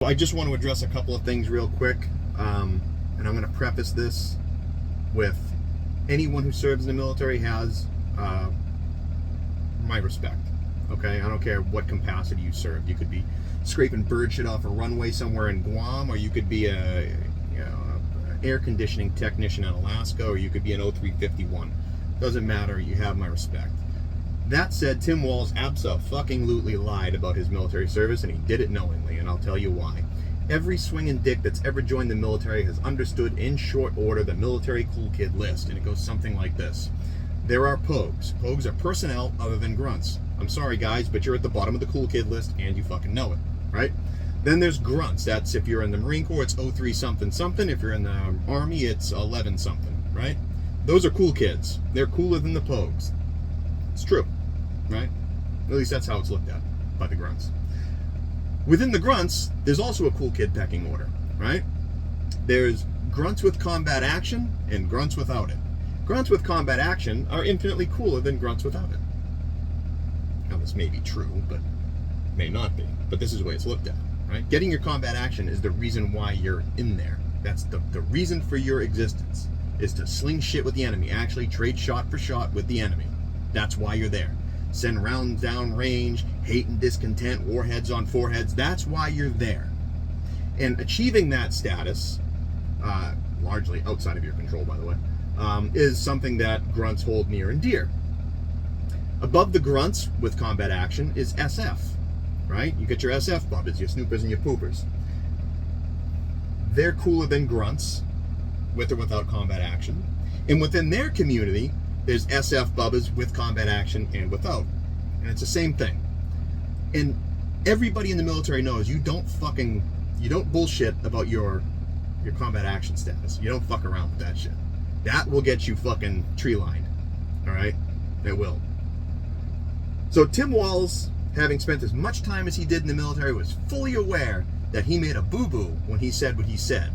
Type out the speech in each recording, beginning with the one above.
I just want to address a couple of things real quick, and I'm going to preface this with anyone who serves in the military has my respect. Okay, I don't care what capacity you serve. You could be scraping bird shit off a runway somewhere in Guam, or you could be a air conditioning technician in Alaska, or you could be an O351. Doesn't matter. You have my respect. That said, Tim Walz abso-fucking-lutely lied about his military service, and he did it knowingly, and I'll tell you why. Every swinging dick that's ever joined the military has understood in short order the military cool kid list, and it goes something like this. There are POGs. POGs are personnel other than grunts. I'm sorry, guys, but you're at the bottom of the cool kid list, and you fucking know it, right? Then there's grunts. That's if you're in the Marine Corps, it's 03 something something. If you're in the Army, it's 11 something, right? Those are cool kids. They're cooler than the POGs. It's true. Right? At least that's how it's looked at by the grunts. Within the grunts, there's also a cool kid pecking order, right? There's grunts with combat action and grunts without it. Grunts with combat action are infinitely cooler than grunts without it. Now, this may be true, but may not be. But this is the way it's looked at, right? Getting your combat action is the reason why you're in there. That's the reason for your existence, is to sling shit with the enemy, actually trade shot for shot with the enemy. That's why you're there. Send rounds down range, hate and discontent, warheads on foreheads. That's why you're there. And achieving that status, largely outside of your control, by the way, is something that grunts hold near and dear. Above the grunts with combat action is SF, right? You get your SF bubbas, your snoopers and your poopers. They're cooler than grunts, with or without combat action. And within their community, there's SF bubbas with combat action and without. And it's the same thing. And everybody in the military knows you don't bullshit about your combat action status. You don't fuck around with that shit. That will get you fucking tree lined. Alright? It will. So Tim Walz, having spent as much time as he did in the military, was fully aware that he made a boo-boo when he said what he said.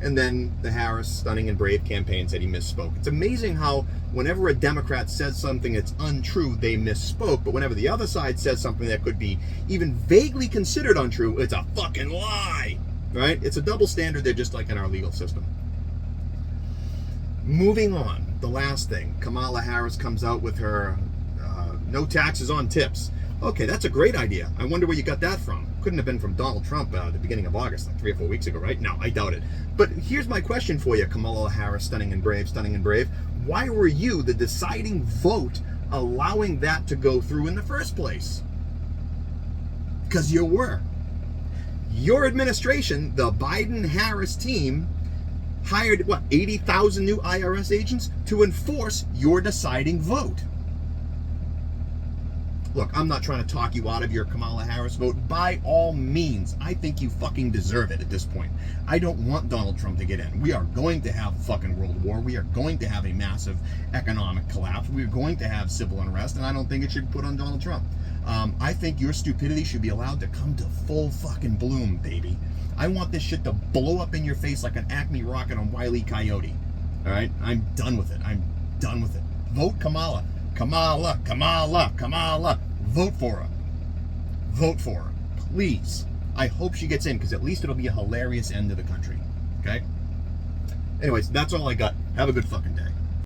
And then the Harris Stunning and Brave campaign said he misspoke. It's amazing how whenever a Democrat says something that's untrue, they misspoke. But whenever the other side says something that could be even vaguely considered untrue, it's a fucking lie. Right? It's a double standard there, just like in our legal system. Moving on, the last thing. Kamala Harris comes out with her no taxes on tips. Okay, that's a great idea. I wonder where you got that from. Couldn't have been from Donald Trump at the beginning of August, like 3 or 4 weeks ago, right? No, I doubt it. But here's my question for you, Kamala Harris, Stunning and Brave. Why were you, the deciding vote, allowing that to go through in the first place? Because you were. Your administration, the Biden-Harris team, hired, 80,000 new IRS agents to enforce your deciding vote. Look, I'm not trying to talk you out of your Kamala Harris vote. By all means, I think you fucking deserve it at this point. I don't want Donald Trump to get in. We are going to have a fucking world war. We are going to have a massive economic collapse. We are going to have civil unrest, and I don't think it should be put on Donald Trump. I think your stupidity should be allowed to come to full fucking bloom, baby. I want this shit to blow up in your face like an Acme rocket on Wile E. Coyote. All right? I'm done with it. I'm done with it. Vote Kamala. Kamala. Vote for her. Vote for her. Please. I hope she gets in, because at least it'll be a hilarious end to the country. Okay? Anyways, that's all I got. Have a good fucking day.